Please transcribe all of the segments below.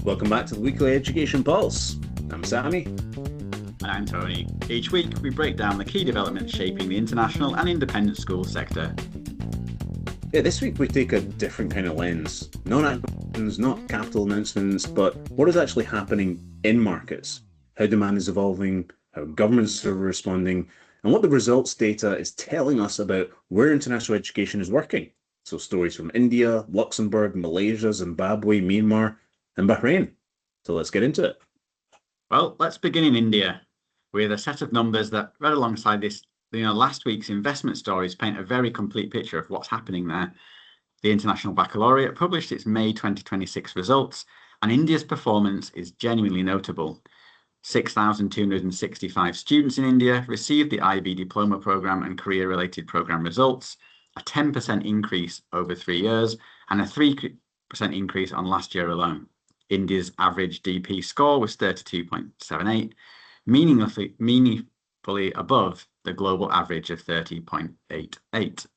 Welcome back to the Weekly Education Pulse. I'm Sammy. And I'm Tony. Each week, we break down the key developments shaping the international and independent school sector. Yeah, this week we take a different kind of lens. Not acquisitions, not capital announcements, but what is actually happening in markets, how demand is evolving, how governments are responding, and what the results data is telling us about where international education is working. So stories from India, Luxembourg, Malaysia, Zimbabwe, Myanmar, and Bahrain. So let's get into it. Well, let's begin in India with a set of numbers that, right alongside this, last week's investment stories paint a very complete picture of what's happening there. The International Baccalaureate published its May 2026 results, and India's performance is genuinely notable. 6,265 students in India received the IB Diploma program and career-related program results, a 10% increase over 3 years, and a 3% increase on last year alone. India's average DP score was 32.78, meaningfully above the global average of 30.88.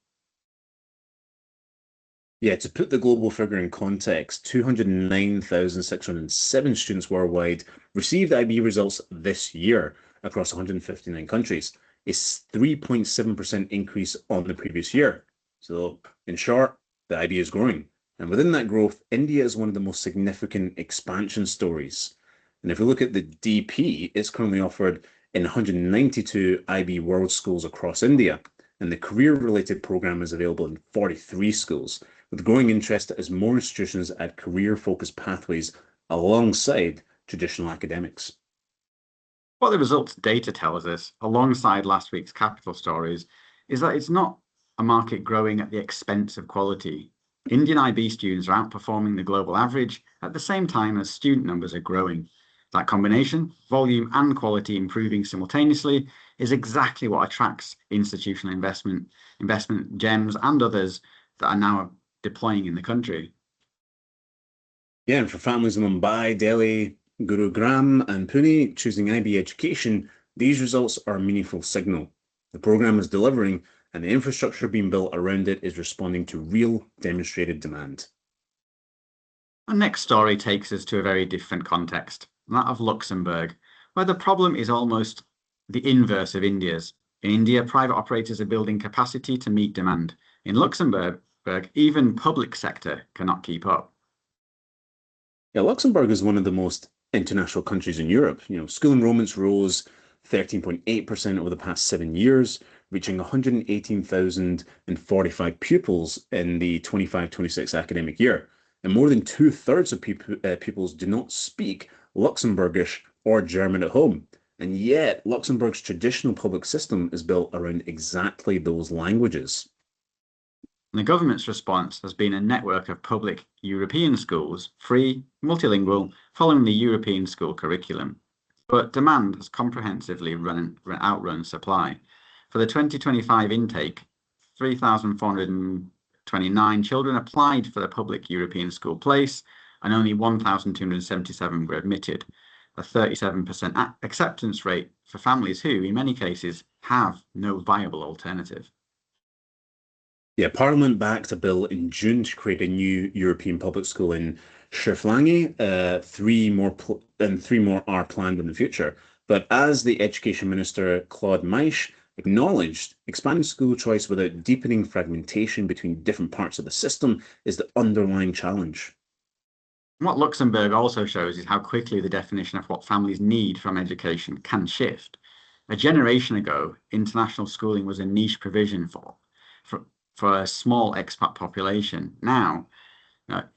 Yeah, to put the global figure in context, 209,607 students worldwide received IB results this year across 159 countries, a 3.7% increase on the previous year. So, in short, the IB is growing. And within that growth, India is one of the most significant expansion stories. And if we look at the DP, it's currently offered in 192 IB world schools across India. And the career-related program is available in 43 schools, with growing interest as more institutions add career-focused pathways alongside traditional academics. What the results data tells us, alongside last week's capital stories, is that it's not a market growing at the expense of quality. Indian IB students are outperforming the global average at the same time as student numbers are growing. That combination, volume and quality improving simultaneously, is exactly what attracts institutional investment gems and others that are now deploying in the country. Yeah, and for families in Mumbai, Delhi, Gurugram, and Pune choosing IB education, these results are a meaningful signal. The program is delivering, and the infrastructure being built around it is responding to real demonstrated demand. Our next story takes us to a very different context, that of Luxembourg, where the problem is almost the inverse of India's. In India, private operators are building capacity to meet demand. In Luxembourg, even public sector cannot keep up. Yeah, Luxembourg is one of the most international countries in Europe. School enrollments rose 13.8% over the past 7 years, reaching 118,045 pupils in the 25-26 academic year. And more than 2/3 of pupils do not speak Luxembourgish or German at home. And yet, Luxembourg's traditional public system is built around exactly those languages. The government's response has been a network of public European schools, free, multilingual, following the European school curriculum. But demand has comprehensively outrun supply. For the 2025 intake, 3,429 children applied for the public European school place, and only 1,277 were admitted, a 37% acceptance rate for families who, in many cases, have no viable alternative. Yeah, Parliament backed a bill in June to create a new European public school in Sherflange. Three more are planned in the future. But as the Education Minister Claude Meisch acknowledged, expanding school choice without deepening fragmentation between different parts of the system is the underlying challenge. What Luxembourg also shows is how quickly the definition of what families need from education can shift. A generation ago, international schooling was a niche provision for a small expat population. Now,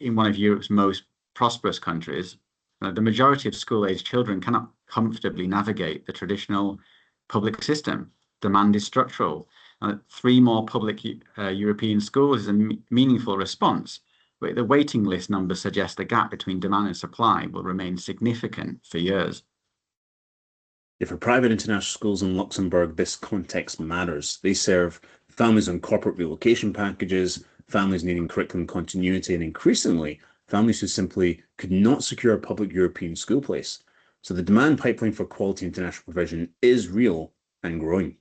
in one of Europe's most prosperous countries, the majority of school-aged children cannot comfortably navigate the traditional public system. Demand is structural. 3 more public European schools is a meaningful response, but the waiting list numbers suggest the gap between demand and supply will remain significant for years. For private international schools in Luxembourg, this context matters. They serve families on corporate relocation packages, families needing curriculum continuity, and increasingly, families who simply could not secure a public European school place. So the demand pipeline for quality international provision is real and growing.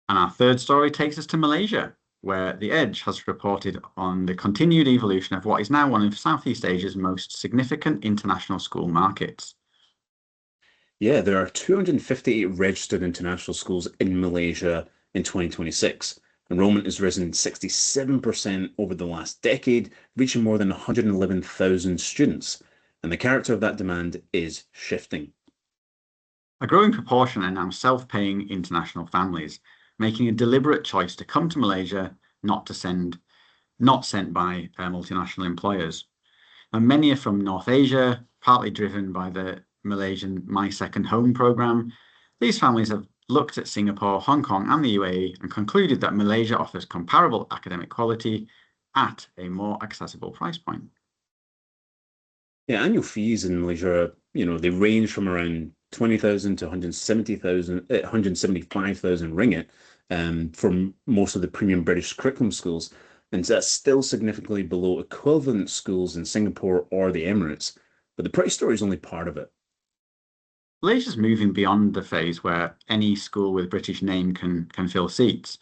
And our third story takes us to Malaysia, where The Edge has reported on the continued evolution of what is now one of Southeast Asia's most significant international school markets. Yeah, there are 258 registered international schools in Malaysia in 2026. Enrollment has risen 67% over the last decade, reaching more than 111,000 students. And the character of that demand is shifting. A growing proportion are now self-paying international families, making a deliberate choice to come to Malaysia, not sent by multinational employers. And many are from North Asia, partly driven by the Malaysian My Second Home program. These families have looked at Singapore, Hong Kong, and the UAE and concluded that Malaysia offers comparable academic quality at a more accessible price point. Yeah, annual fees in Malaysia, they range from around 20,000 to 175,000 ringgit for most of the premium British curriculum schools. And that's still significantly below equivalent schools in Singapore or the Emirates. But the price story is only part of it. Malaysia's moving beyond the phase where any school with British name can fill seats.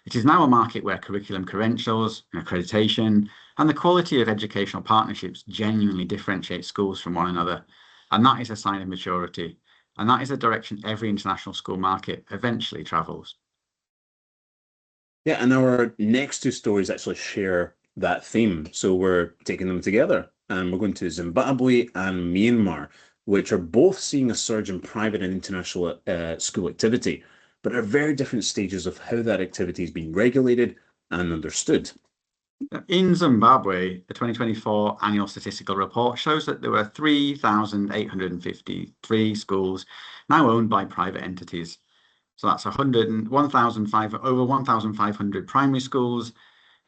It is now a market where curriculum credentials, accreditation, and the quality of educational partnerships genuinely differentiate schools from one another. And that is a sign of maturity. And that is the direction every international school market eventually travels. Yeah, and our next two stories actually share that theme. So we're taking them together, and we're going to Zimbabwe and Myanmar, which are both seeing a surge in private and international school activity, but are very different stages of how that activity is being regulated and understood. In Zimbabwe, the 2024 annual statistical report shows that there were 3,853 schools now owned by private entities. So that's 1,500 primary schools.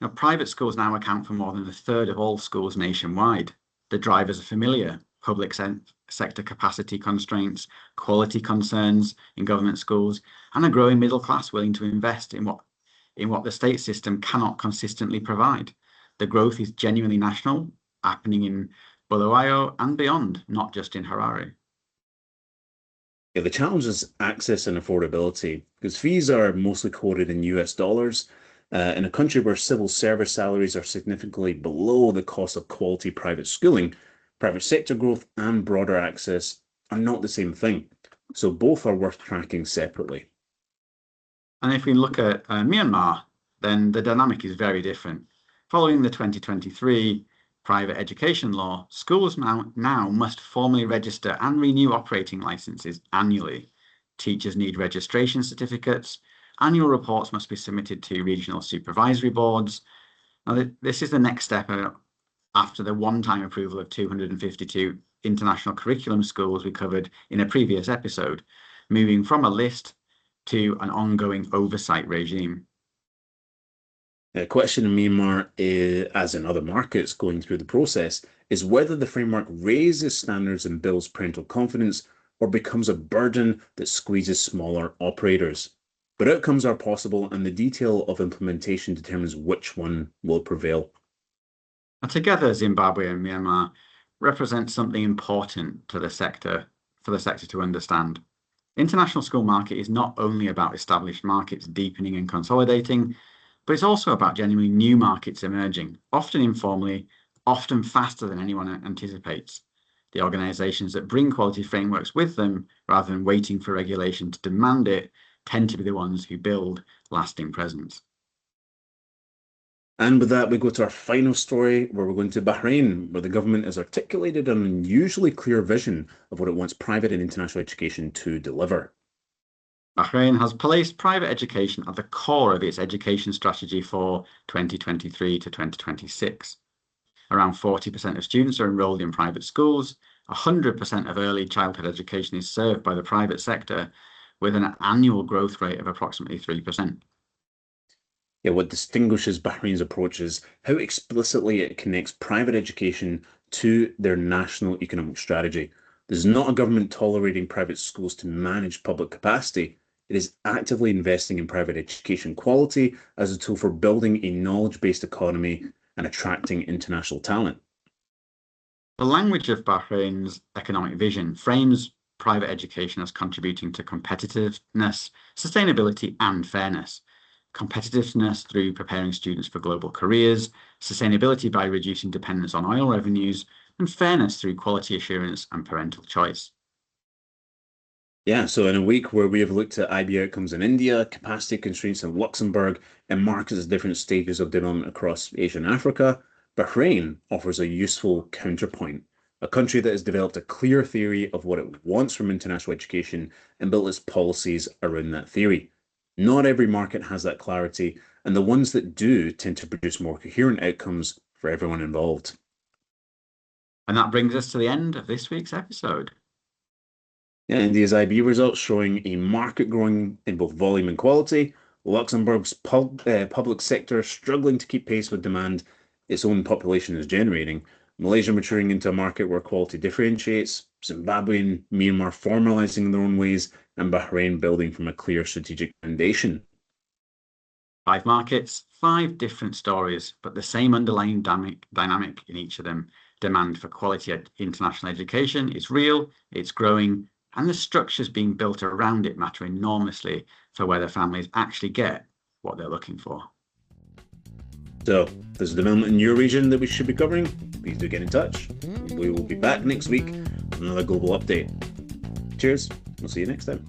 Now, private schools now account for more than a third of all schools nationwide. The drivers are familiar: public sector capacity constraints, quality concerns in government schools, and a growing middle class willing to invest in what the state system cannot consistently provide. The growth is genuinely national, happening in Bulawayo and beyond, not just in Harare. Yeah, the challenge is access and affordability, because fees are mostly quoted in US dollars. In a country where civil service salaries are significantly below the cost of quality private schooling, private sector growth and broader access are not the same thing. So both are worth tracking separately. And if we look at Myanmar, then the dynamic is very different. Following the 2023 private education law, schools now must formally register and renew operating licenses annually. Teachers need registration certificates. Annual reports must be submitted to regional supervisory boards. Now, this is the next step after the one-time approval of 252 international curriculum schools we covered in a previous episode, moving from a list to an ongoing oversight regime. The question in Myanmar, as in other markets going through the process, is whether the framework raises standards and builds parental confidence or becomes a burden that squeezes smaller operators. But outcomes are possible, and the detail of implementation determines which one will prevail. And together, Zimbabwe and Myanmar represent something important to the sector, for the sector to understand. International school market is not only about established markets deepening and consolidating, but it's also about genuinely new markets emerging, often informally, often faster than anyone anticipates. The organizations that bring quality frameworks with them, rather than waiting for regulation to demand it, tend to be the ones who build lasting presence. And with that, we go to our final story, where we're going to Bahrain, where the government has articulated an unusually clear vision of what it wants private and international education to deliver. Bahrain has placed private education at the core of its education strategy for 2023 to 2026. Around 40% of students are enrolled in private schools. 100% of early childhood education is served by the private sector, with an annual growth rate of approximately 3%. Yeah, what distinguishes Bahrain's approach is how explicitly it connects private education to their national economic strategy. There's not a government tolerating private schools to manage public capacity. It is actively investing in private education quality as a tool for building a knowledge-based economy and attracting international talent. The language of Bahrain's economic vision frames private education as contributing to competitiveness, sustainability, and fairness. competitiveness through preparing students for global careers, sustainability by reducing dependence on oil revenues, and fairness through quality assurance and parental choice. Yeah, so in a week where we have looked at IB outcomes in India, capacity constraints in Luxembourg, and markets at different stages of development across Asia and Africa, Bahrain offers a useful counterpoint, a country that has developed a clear theory of what it wants from international education and built its policies around that theory. Not every market has that clarity, and the ones that do tend to produce more coherent outcomes for everyone involved. And that brings us to the end of this week's episode. Yeah, India's IB results showing a market growing in both volume and quality. Luxembourg's public sector struggling to keep pace with demand its own population is generating. Malaysia maturing into a market where quality differentiates. Zimbabwe and Myanmar formalizing in their own ways, and Bahrain building from a clear strategic foundation. 5 markets, 5 different stories, but the same underlying dynamic in each of them. Demand for quality international education is real, it's growing, and the structures being built around it matter enormously for whether families actually get what they're looking for. So, if there's a development in your region that we should be covering, please do get in touch. We will be back next week with another global update. Cheers, we'll see you next time.